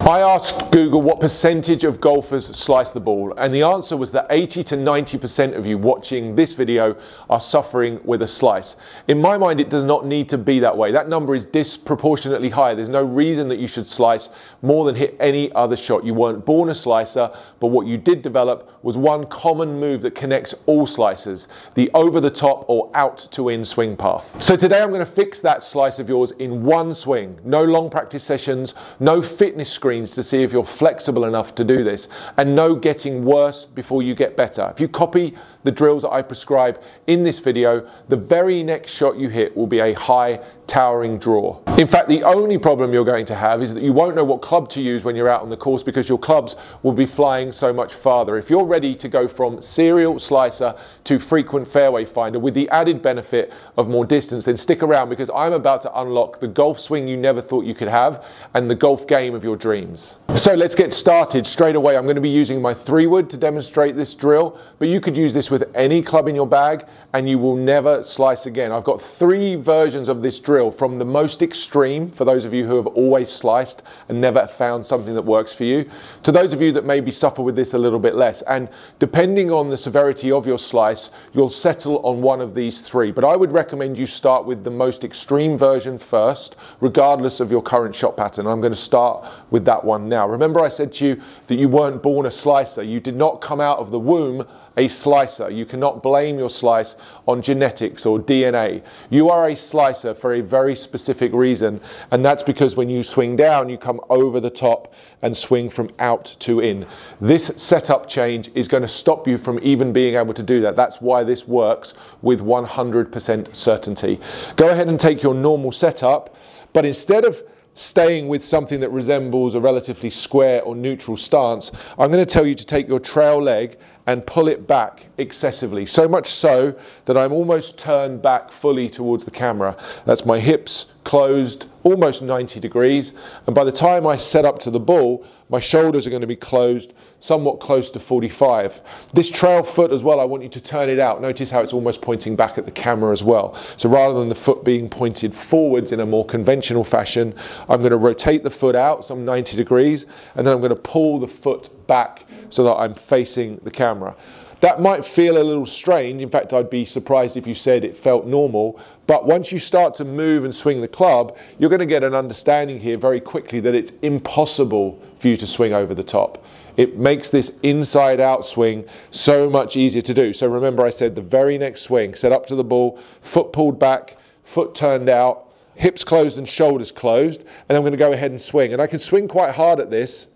I asked Google what percentage of golfers slice the ball, and the answer was that 80 to 90% of you watching this video are suffering with a slice. In my mind, it does not need to be that way. That number is disproportionately high. There's no reason that you should slice more than hit any other shot. You weren't born a slicer, but what you did develop was one common move that connects all slicers, the over the top or out to in swing path. So today I'm going to fix that slice of yours in one swing. No long practice sessions, no fitness screens to see if you're flexible enough to do this, and no getting worse before you get better. If you copy the drills that I prescribe in this video, the very next shot you hit will be a high towering draw. In fact, the only problem you're going to have is that you won't know what club to use when you're out on the course, because your clubs will be flying so much farther. If you're ready to go from serial slicer to frequent fairway finder with the added benefit of more distance, then stick around, because I'm about to unlock the golf swing you never thought you could have and the golf game of your dreams. So let's get started straight away. I'm going to be using my 3-wood to demonstrate this drill, but you could use this with any club in your bag and you will never slice again. I've got 3 versions of this drill, from the most extreme, for those of you who have always sliced and never found something that works for you, to those of you that maybe suffer with this a little bit less. And depending on the severity of your slice, you'll settle on one of these 3. But I would recommend you start with the most extreme version first, regardless of your current shot pattern. I'm going to start with that one now. Remember, I said to you that you weren't born a slicer. You did not come out of the womb a slicer. You cannot blame your slice on genetics or DNA. You are a slicer for a very specific reason, and that's because when you swing down, you come over the top and swing from out to in. This setup change is going to stop you from even being able to do that. That's why this works with 100% certainty. Go ahead and take your normal setup, but instead of staying with something that resembles a relatively square or neutral stance, I'm going to tell you to take your trail leg and pull it back excessively, so much so that I'm almost turned back fully towards the camera. That's my hips closed almost 90 degrees, and by the time I set up to the ball, my shoulders are going to be closed somewhat close to 45. This trail foot as well, I want you to turn it out. Notice how it's almost pointing back at the camera as well. So rather than the foot being pointed forwards in a more conventional fashion, I'm going to rotate the foot out some 90 degrees, and then I'm going to pull the foot back so that I'm facing the camera. That might feel a little strange. In fact, I'd be surprised if you said it felt normal. But once you start to move and swing the club, you're going to get an understanding here very quickly that it's impossible for you to swing over the top. It makes this inside out swing so much easier to do. So remember, I said the very next swing, set up to the ball, foot pulled back, foot turned out, hips closed and shoulders closed, and I'm going to go ahead and swing. And I can swing quite hard at this.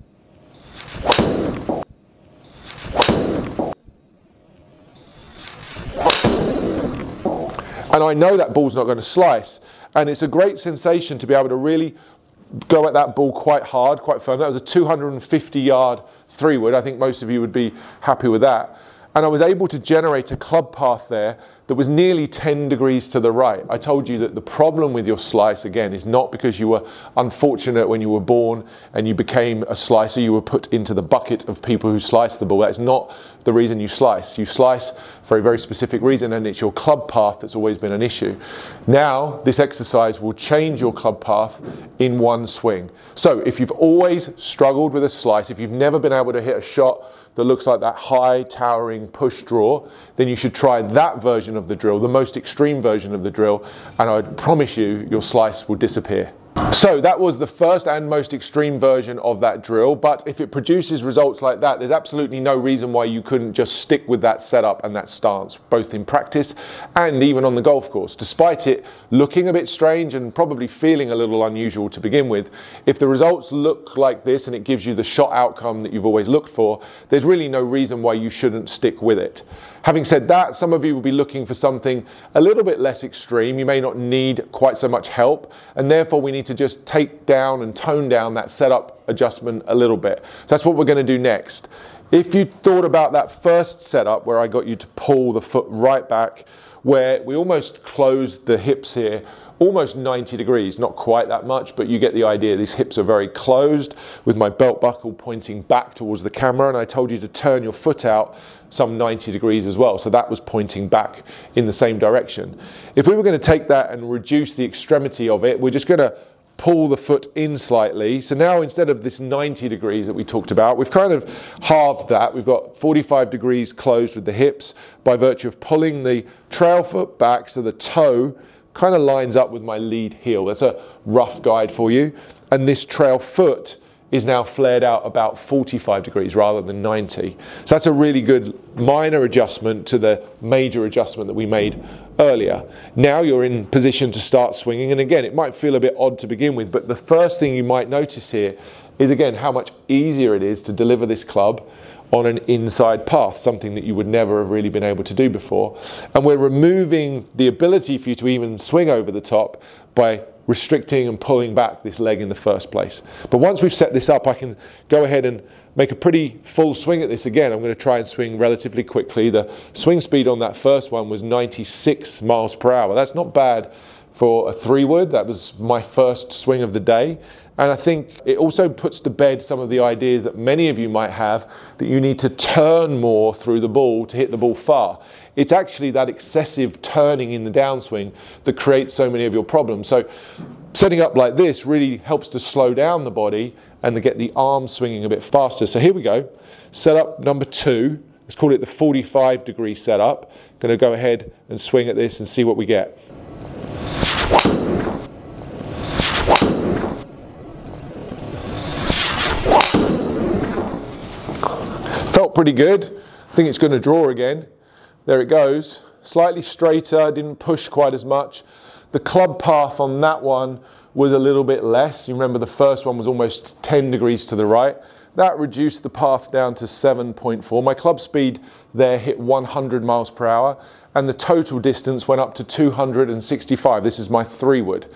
And I know that ball's not going to slice. And it's a great sensation to be able to really go at that ball quite hard, quite firm. That was a 250-yard 3-wood. I think most of you would be happy with that. And I was able to generate a club path there that was nearly 10 degrees to the right. I told you that the problem with your slice, again, is not because you were unfortunate when you were born and you became a slicer, you were put into the bucket of people who slice the ball. That's not the reason you slice. You slice for a very specific reason, and it's your club path that's always been an issue. Now, this exercise will change your club path in one swing. So if you've always struggled with a slice, if you've never been able to hit a shot that looks like that high towering push draw, then you should try that version of the drill, the most extreme version of the drill, and I promise you, your slice will disappear. So that was the first and most extreme version of that drill, but if it produces results like that, there's absolutely no reason why you couldn't just stick with that setup and that stance, both in practice and even on the golf course. Despite it looking a bit strange and probably feeling a little unusual to begin with, if the results look like this and it gives you the shot outcome that you've always looked for, there's really no reason why you shouldn't stick with it. Having said that, some of you will be looking for something a little bit less extreme. You may not need quite so much help, and therefore we need to just take down and tone down that setup adjustment a little bit. So that's what we're going to do next. If you thought about that first setup where I got you to pull the foot right back, where we almost closed the hips here, almost 90 degrees, not quite that much, but you get the idea. These hips are very closed with my belt buckle pointing back towards the camera, and I told you to turn your foot out some 90 degrees as well, so that was pointing back in the same direction. If we were going to take that and reduce the extremity of it, we're just going to pull the foot in slightly. So now instead of this 90 degrees that we talked about, we've kind of halved that. We've got 45 degrees closed with the hips by virtue of pulling the trail foot back so the toe kind of lines up with my lead heel. That's a rough guide for you. And this trail foot is now flared out about 45 degrees rather than 90. So that's a really good minor adjustment to the major adjustment that we made earlier. Now you're in position to start swinging, and again, it might feel a bit odd to begin with, but the first thing you might notice here is, again, how much easier it is to deliver this club on an inside path, something that you would never have really been able to do before. And we're removing the ability for you to even swing over the top by restricting and pulling back this leg in the first place. But once we've set this up, I can go ahead and make a pretty full swing at this again. I'm going to try and swing relatively quickly. The swing speed on that first one was 96 miles per hour. That's not bad for a 3-wood. That was my first swing of the day. And I think it also puts to bed some of the ideas that many of you might have that you need to turn more through the ball to hit the ball far. It's actually that excessive turning in the downswing that creates so many of your problems. So setting up like this really helps to slow down the body and to get the arm swinging a bit faster. So here we go. Setup number 2. Let's call it the 45-degree setup. Going to go ahead and swing at this and see what we get. Felt pretty good. I think it's going to draw again. There it goes. Slightly straighter, didn't push quite as much. The club path on that one was a little bit less. You remember the first one was almost 10 degrees to the right. That reduced the path down to 7.4. My club speed there hit 100 miles per hour, and the total distance went up to 265. This is my 3-wood.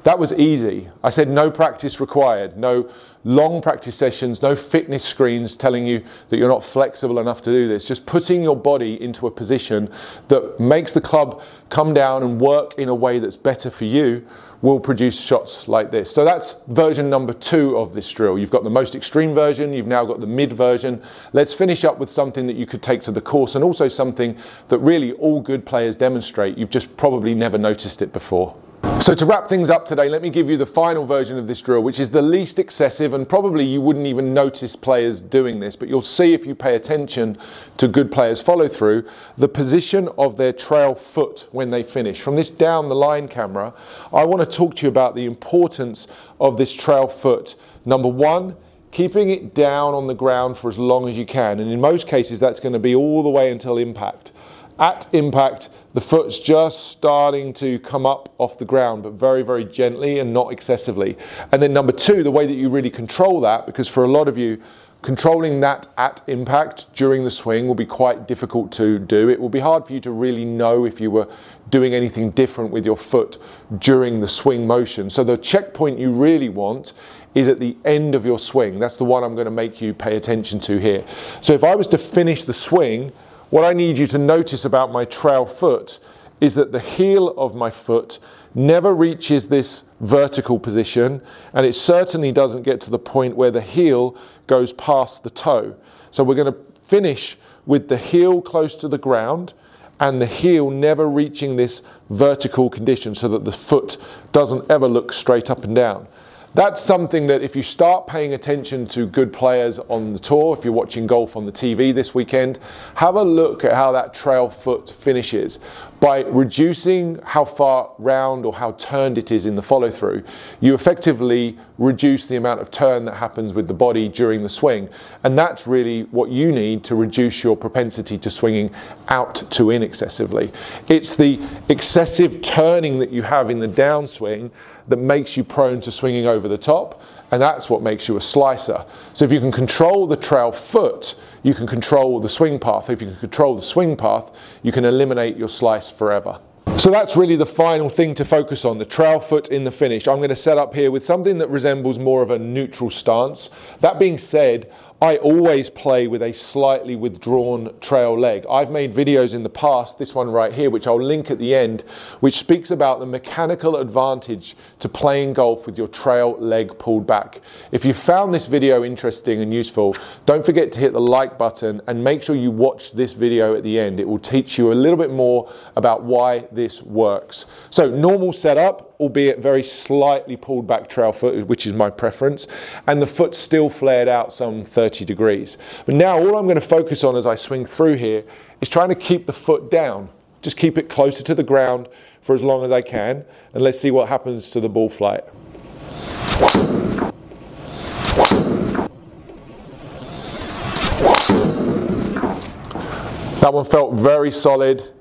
That was easy. I said no practice required, no long practice sessions, no fitness screens telling you that you're not flexible enough to do this. Just putting your body into a position that makes the club come down and work in a way that's better for you will produce shots like this. So that's version number 2 of this drill. You've got the most extreme version, you've now got the mid version. Let's finish up with something that you could take to the course, and also something that really all good players demonstrate. You've just probably never noticed it before. So to wrap things up today, let me give you the final version of this drill, which is the least excessive, and probably you wouldn't even notice players doing this, but you'll see if you pay attention to good players follow through, the position of their trail foot when they finish. From this down the line camera, I want to talk to you about the importance of this trail foot. Number 1, keeping it down on the ground for as long as you can, and in most cases that's going to be all the way until impact. At impact, the foot's just starting to come up off the ground, but very, very gently and not excessively. And then number 2, the way that you really control that, because for a lot of you, controlling that at impact during the swing will be quite difficult to do. It will be hard for you to really know if you were doing anything different with your foot during the swing motion. So the checkpoint you really want is at the end of your swing. That's the one I'm going to make you pay attention to here. So if I was to finish the swing, what I need you to notice about my trail foot is that the heel of my foot never reaches this vertical position, and it certainly doesn't get to the point where the heel goes past the toe. So we're going to finish with the heel close to the ground and the heel never reaching this vertical condition so that the foot doesn't ever look straight up and down. That's something that if you start paying attention to good players on the tour, if you're watching golf on the TV this weekend, have a look at how that trail foot finishes. By reducing how far round or how turned it is in the follow through, you effectively reduce the amount of turn that happens with the body during the swing. And that's really what you need to reduce your propensity to swinging out to in excessively. It's the excessive turning that you have in the downswing that makes you prone to swinging over the top, and that's what makes you a slicer. So if you can control the trail foot, you can control the swing path. If you can control the swing path, you can eliminate your slice forever. So that's really the final thing to focus on, the trail foot in the finish. I'm going to set up here with something that resembles more of a neutral stance. That being said, I always play with a slightly withdrawn trail leg. I've made videos in the past, this one right here, which I'll link at the end, which speaks about the mechanical advantage to playing golf with your trail leg pulled back. If you found this video interesting and useful, don't forget to hit the like button and make sure you watch this video at the end. It will teach you a little bit more about why this works. So normal setup, albeit very slightly pulled back trail foot, which is my preference, and the foot still flared out some 30 degrees. But now all I'm going to focus on as I swing through here is trying to keep the foot down. Just keep it closer to the ground for as long as I can, and let's see what happens to the ball flight. That one felt very solid.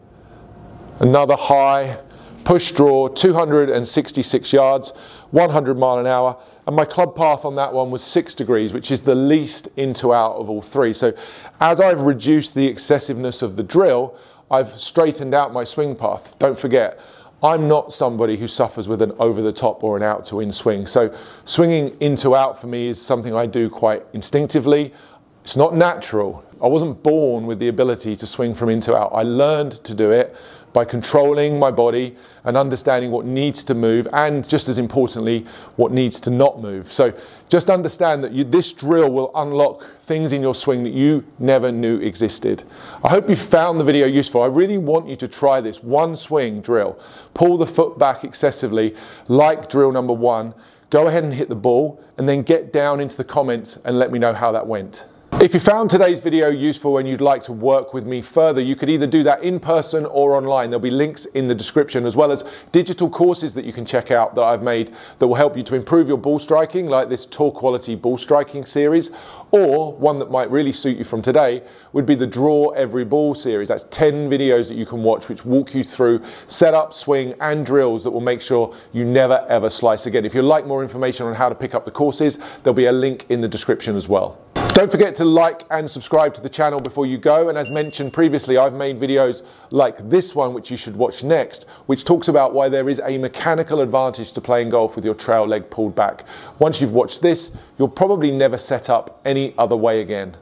Another high, push draw, 266 yards, 100 mile an hour. And my club path on that one was 6 degrees, which is the least into out of all three. So as I've reduced the excessiveness of the drill, I've straightened out my swing path. Don't forget, I'm not somebody who suffers with an over the top or an out to in swing. So swinging into out for me is something I do quite instinctively. It's not natural. I wasn't born with the ability to swing from in to out. I learned to do it by controlling my body and understanding what needs to move, and just as importantly, what needs to not move. So just understand that this drill will unlock things in your swing that you never knew existed. I hope you found the video useful. I really want you to try this one swing drill. Pull the foot back excessively, like drill number 1. Go ahead and hit the ball, and then get down into the comments and let me know how that went. If you found today's video useful and you'd like to work with me further, you could either do that in person or online. There'll be links in the description, as well as digital courses that you can check out that I've made that will help you to improve your ball striking, like this Tour Quality Ball Striking series, or one that might really suit you from today would be the Draw Every Ball series. That's 10 videos that you can watch which walk you through setup, swing and drills that will make sure you never ever slice again. If you'd like more information on how to pick up the courses, there'll be a link in the description as well. Don't forget to like and subscribe to the channel before you go, and as mentioned previously, I've made videos like this one, which you should watch next, which talks about why there is a mechanical advantage to playing golf with your trail leg pulled back. Once you've watched this, you'll probably never set up any other way again.